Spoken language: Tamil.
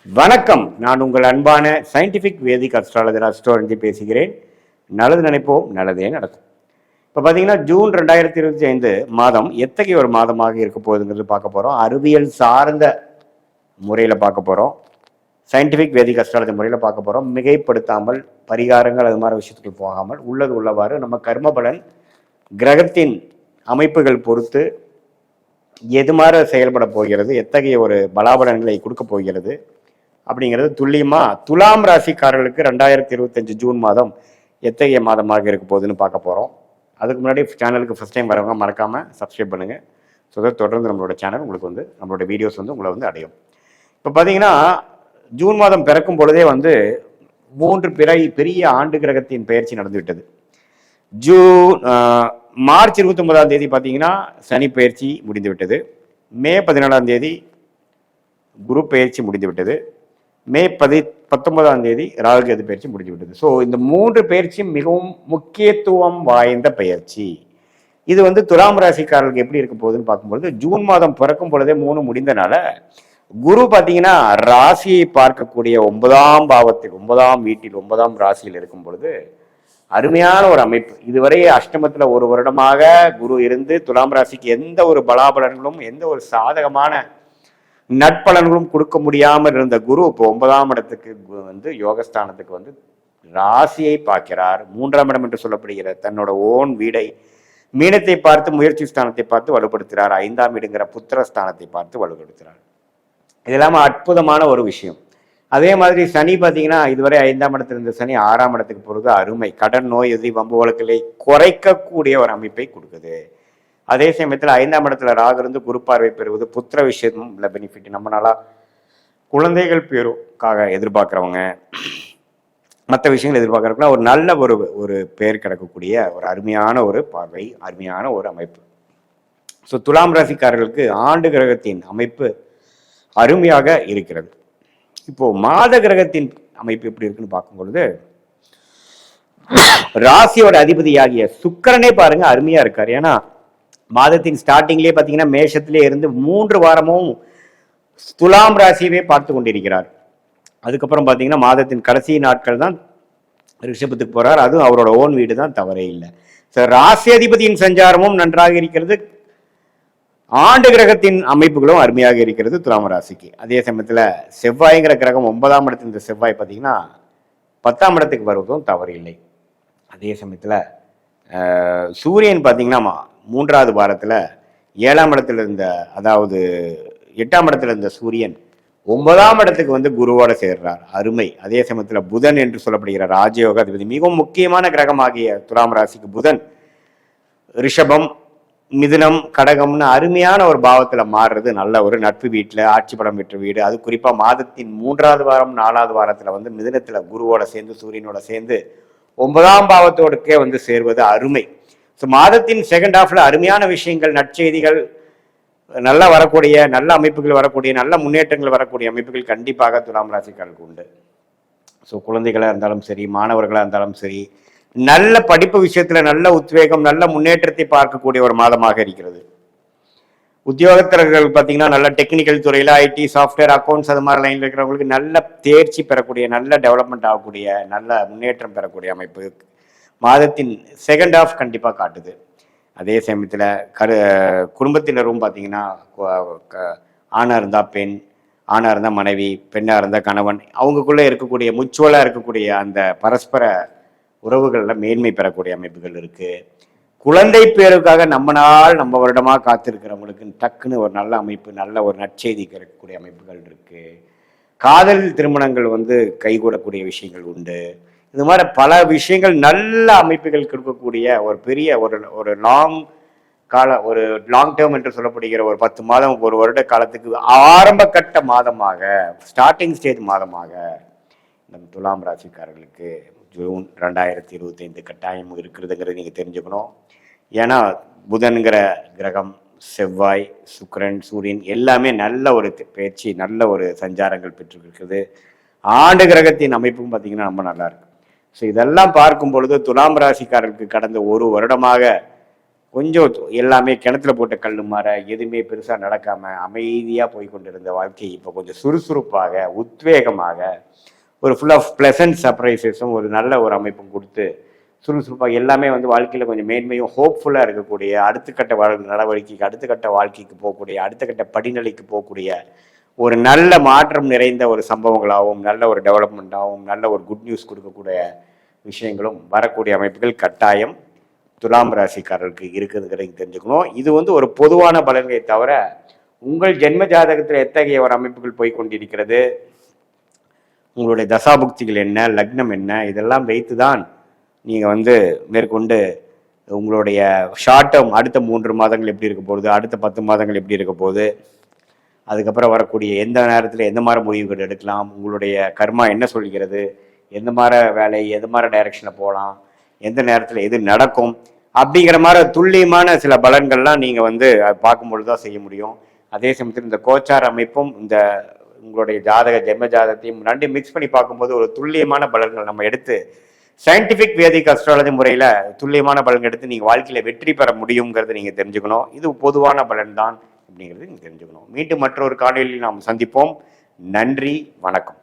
வணக்கம். நான் உங்கள் அன்பான சயின்டிஃபிக் வேதிக் அஸ்ட்ராலஜர் அஸ்ட்ரோரஞ்சி பேசுகிறேன். நல்லது நினைப்போம், நல்லதே நடக்கும். இப்போ பார்த்தீங்கன்னா ஜூன் 2025 மாதம் எத்தகைய ஒரு மாதமாக இருக்க போகுதுங்கிறது பார்க்க போகிறோம். அறிவியல் சார்ந்த முறையில் பார்க்க போகிறோம். சயின்டிஃபிக் வேதிக் அஸ்ட்ராலஜி முறையில் பார்க்க போகிறோம். மிகைப்படுத்தாமல் பரிகாரங்கள் அது மாதிரி விஷயத்துக்கு போகாமல் உள்ளது உள்ளவாறு நம்ம கர்ம பலன் கிரகத்தின் அமைப்புகள் பொறுத்து எது மாதிரி செயல்பட போகிறது, எத்தகைய ஒரு பலாபலன்களை கொடுக்க போகிறது அப்படிங்கிறது துல்லியமா துலாம் ராசிக்காரர்களுக்கு 2025 ஜூன் மாதம் எத்தகைய மாதமாக இருக்க போகுதுன்னு பார்க்க போகிறோம். அதுக்கு முன்னாடி சேனலுக்கு ஃபர்ஸ்ட் டைம் வரவங்க மறக்காமல் சப்ஸ்கிரைப் பண்ணுங்கள். ஸோ தொடர்ந்து நம்மளோட சேனல் உங்களுக்கு நம்மளோட வீடியோஸ் உங்களை அடையும். இப்போ பார்த்தீங்கன்னா ஜூன் மாதம் பிறக்கும் பொழுதே 3 பெரிய ஆண்டு கிரகத்தின் பயிற்சி நடந்துவிட்டது. மார்ச் 29ஆம் தேதி பார்த்தீங்கன்னா சனி பயிற்சி முடிந்து விட்டது. மே 14ஆம் தேதி குரு பயிற்சி முடிந்து விட்டது. மே 19ஆம் தேதி ராகுகேது பயிற்சி முடிஞ்சு விட்டது. ஸோ இந்த 3 பயிற்சியும் மிகவும் முக்கியத்துவம் வாய்ந்த பயிற்சி. இது துலாம் ராசிக்காரர்களுக்கு எப்படி இருக்க போகுதுன்னு பார்க்கும்பொழுது ஜூன் மாதம் பிறக்கும் பொழுதே 3 முடிந்தனால குரு பார்த்தீங்கன்னா ராசியை பார்க்கக்கூடிய 9ஆம் பாவத்தில் 9ஆம் வீட்டில் 9ஆம் ராசியில் இருக்கும் பொழுது அருமையான ஒரு அமைப்பு. இதுவரை அஷ்டமத்தில் ஒரு வருடமாக குரு இருந்து துலாம் ராசிக்கு எந்த ஒரு பலாபலன்களும் எந்த ஒரு சாதகமான நட்பலன்களும் கொடுக்க முடியாமல் இருந்த குரு இப்போ 9ஆம் இடத்துக்கு யோகஸ்தானத்துக்கு ராசியை பார்க்கிறார். 3ஆம் இடம் என்று சொல்லப்படுகிற தன்னோட ஓன் வீடை மீனத்தை பார்த்து முயற்சி ஸ்தானத்தை பார்த்து வலுப்படுத்துகிறார். 5ஆம் இடங்கிற புத்திரஸ்தானத்தை பார்த்து வலுப்படுத்துகிறார். இது இல்லாமல் அற்புதமான ஒரு விஷயம். அதே மாதிரி சனி பார்த்தீங்கன்னா இதுவரை 5ஆம் இடத்துல இருந்த சனி 6ஆம் இடத்துக்கு போகிறது அருமை. கடன், நோய், எதிரி, வம்பு வழக்குகளை குறைக்கக்கூடிய ஒரு அமைப்பை கொடுக்குது. அதே சமயத்தில் 5ஆம் இடத்துல ராகு இருந்து குரு பார்வை பெறுவது புத்திர விஷயம் இல்லை பெனிஃபிட். நம்ம நாளா குழந்தைகள் பேருக்காக எதிர்பார்க்குறவங்க மற்ற விஷயங்கள் எதிர்பார்க்குறவங்க ஒரு நல்ல ஒரு பேர் கிடைக்கக்கூடிய ஒரு அருமையான ஒரு பார்வை, அருமையான ஒரு அமைப்பு. ஸோ துலாம் ராசிக்காரர்களுக்கு ஆண்டு கிரகத்தின் அமைப்பு அருமையாக இருக்கிறது. இப்போ மாத கிரகத்தின் அமைப்பு எப்படி இருக்குன்னு பார்க்கும் பொழுது ராசியோட அதிபதியாகிய சுக்கிரனே பாருங்க அருமையா இருக்காரு. ஏன்னா மாதத்தின் ஸ்டார்டிங்லேயே பார்த்தீங்கன்னா மேஷத்திலே இருந்து 3 வாரமும் துலாம் ராசியவே பார்த்து கொண்டிருக்கிறார். அதுக்கப்புறம் பார்த்தீங்கன்னா மாதத்தின் கடைசி நாட்கள் தான் ரிஷபத்துக்கு போறார். அதுவும் அவரோட ஓன் வீடு தான், தவறே இல்லை. ராசி அதிபதியின் சஞ்சாரமும் நன்றாக இருக்கிறது. ஆண்டு கிரகத்தின் அமைப்புகளும் அருமையாக இருக்கிறது துலாம் ராசிக்கு. அதே சமயத்தில் செவ்வாய்ங்கிற கிரகம் 9ஆம் இடத்துல இந்த செவ்வாய் பார்த்தீங்கன்னா 10ஆம் இடத்துக்கு வருவதும் தவறு இல்லை. அதே சமயத்தில் சூரியன் பார்த்தீங்கன்னா 3ஆவது வாரத்தில் 7ஆம் இடத்துல இருந்த, அதாவது 8ஆம் இடத்துல இருந்த சூரியன் 9ஆம் இடத்துக்கு குருவோட சேர்றார், அருமை. அதே சமயத்தில் புதன் என்று சொல்லப்படுகிற ராஜயோக அதிபதி, மிகவும் முக்கியமான கிரகமாகிய துலாம் ராசிக்கு புதன் ரிஷபம், மிதுனம், கடகம்னு அருமையான ஒரு பாவத்துல மாறுறது நல்ல ஒரு நட்பு வீட்டுல ஆட்சி படம் பெற்ற வீடு. அது குறிப்பா மாதத்தின் 3ஆவது வாரம் 4ஆவது வாரத்துல மிதுனத்துல குருவோட சேர்ந்து சூரியனோட சேர்ந்து 9ஆம் பாவத்தோடுக்கே சேர்வது அருமை. ஸோ மாதத்தின் செகண்ட் ஹாஃப்ல அருமையான விஷயங்கள், நற்செய்திகள், நல்லா வரக்கூடிய நல்ல அமைப்புகள் வரக்கூடிய நல்ல முன்னேற்றங்கள் வரக்கூடிய அமைப்புகள் கண்டிப்பாக துலாம் ராசிக்காரர்களுக்கு உண்டு. ஸோ குழந்தைகளாக இருந்தாலும் சரி, மாணவர்களாக இருந்தாலும் சரி, நல்ல படிப்பு விஷயத்துல நல்ல உத்வேகம், நல்ல முன்னேற்றத்தை பார்க்கக்கூடிய ஒரு மாதமாக இருக்கிறது. உத்தியோகத்தர்கள் பார்த்தீங்கன்னா நல்ல டெக்னிக்கல் துறையில ஐடி, சாஃப்ட்வேர், அக்கௌண்ட்ஸ் அது மாதிரி லைன்ல இருக்கிறவங்களுக்கு நல்ல தேர்ச்சி பெறக்கூடிய, நல்ல டெவலப்மெண்ட் ஆகக்கூடிய, நல்ல முன்னேற்றம் பெறக்கூடிய அமைப்பு மாதத்தின் செகண்ட் ஹாஃப் கண்டிப்பாக காட்டுது. அதே சமயத்தில் குடும்பத்தினரும் பார்த்தீங்கன்னா ஆணாக இருந்தால் பெண், ஆணாக இருந்தால் மனைவி, பெண்ணாக இருந்தால் கணவன், அவங்களுக்குள்ளே இருக்கக்கூடிய முச்சுவலாக இருக்கக்கூடிய அந்த பரஸ்பர உறவுகளில் மேன்மை பெறக்கூடிய அமைப்புகள் இருக்கு. குழந்தை பேருக்காக நம்ம வருடமாக காத்திருக்கிறவங்களுக்கு டக்குன்னு ஒரு நல்ல அமைப்பு, நல்ல ஒரு நற்செய்தி கிடைக்கக்கூடிய அமைப்புகள் இருக்கு. காதல் திருமணங்கள் கைகூடக்கூடிய விஷயங்கள் உண்டு. இது மாதிரி பல விஷயங்கள் நல்ல அமைப்புகள் கொடுக்கக்கூடிய ஒரு பெரிய ஒரு லாங் டேர்ம் என்று சொல்லப்படுகிற ஒரு 10 மாதம், ஒரு வருட காலத்துக்கு ஆரம்ப கட்ட மாதமாக, ஸ்டார்டிங் ஸ்டேஜ் மாதமாக நம்ம துலாம் ராசிக்காரர்களுக்கு ஜூன் 2025 கட்டாயம் இருக்கிறதுங்கிறது நீங்கள் தெரிஞ்சுக்கணும். ஏன்னா புதன்கிற கிரகம், செவ்வாய், சுக்கிரன், சூரியன் எல்லாமே நல்ல ஒரு பயிற்சி, நல்ல ஒரு சஞ்சாரங்கள் பெற்றிருக்கிறது. ஆண்டு கிரகத்தின் அமைப்பும் பார்த்தீங்கன்னா ரொம்ப நல்லா இருக்கு. ஸோ இதெல்லாம் பார்க்கும் பொழுது துலாம் ராசிக்காரர்களுக்கு கடந்த ஒரு வருடமாக கொஞ்சம் எல்லாமே கிணத்துல போட்ட கல் மாற எதுவுமே பெருசாக நடக்காமல் அமைதியாக போய் கொண்டிருந்த வாழ்க்கை இப்போ கொஞ்சம் சுறுசுறுப்பாக உத்வேகமாக ஒரு ஃபுல் ஆஃப் ப்ளசன்ட் சர்ப்ரைசஸும் ஒரு நல்ல ஒரு அமைப்பும் கொடுத்து சுறுசுறுப்பாக எல்லாமே வந்து வாழ்க்கையில் கொஞ்சம் மேன்மையும் ஹோப்ஃபுல்லாக இருக்கக்கூடிய அடுத்த கட்ட நடவடிக்கைக்கு அடுத்த கட்ட வாழ்க்கைக்கு போகக்கூடிய அடுத்த கட்ட படிநிலைக்கு போகக்கூடிய ஒரு நல்ல மாற்றம் நிறைந்த ஒரு சம்பவங்களாகவும் நல்ல ஒரு டெவலப்மெண்ட்டாகவும் நல்ல ஒரு குட் நியூஸ் கொடுக்கக்கூடிய விஷயங்களும் வரக்கூடிய அமைப்புகள் கட்டாயம் துலாம் ராசிக்காரர்களுக்கு இருக்குதுங்கிறத தெரிஞ்சுக்கணும். இது வந்து ஒரு பொதுவான பலன்களை தவிர உங்கள் ஜென்ம ஜாதகத்தில் எத்தகைய ஒரு அமைப்புகள் போய் கொண்டிருக்கிறது, உங்களுடைய தசாபுக்திகள் என்ன, லக்னம் என்ன, இதெல்லாம் வைத்து தான் நீங்கள் வந்து மேற்கொண்டு உங்களுடைய ஷார்ட் டேர்ம் அடுத்த 3 மாதங்கள் எப்படி இருக்க போகுது, அடுத்த 10 மாதங்கள் எப்படி இருக்க போகுது, அதுக்கப்புறம் வரக்கூடிய எந்த நேரத்தில் எந்த மாதிரி முடிவுகள் எடுக்கலாம், உங்களுடைய கர்மா என்ன சொல்கிறது, எந்த மாதிரி வேலை எந்த மாதிரி டைரக்ஷனில் போகலாம், எந்த நேரத்தில் எது நடக்கும் அப்படிங்கிற மாதிரி துல்லியமான சில பலன்கள்லாம் நீங்கள் வந்து பார்க்கும்பொழுது தான் செய்ய முடியும். அதே சமயத்தில் இந்த கோச்சார் அமைப்பும் இந்த உங்களுடைய ஜென்ம ஜாதகத்தையும் ரெண்டையும் மிக்ஸ் பண்ணி பார்க்கும்போது ஒரு துல்லியமான பலன்கள் நம்ம எடுத்து சயின்டிஃபிக் வேதிக் அஸ்ட்ராலஜி முறையில் துல்லியமான பலன் எடுத்து நீங்கள் வாழ்க்கையில் வெற்றி பெற முடியுங்கிறத நீங்கள் தெரிஞ்சுக்கணும். இது பொதுவான பலன் தான் அப்படிங்கிறது நீங்கள் தெரிஞ்சுக்கணும். மீண்டும் மற்றொரு காணொலியில் நாம் சந்திப்போம். நன்றி, வணக்கம்.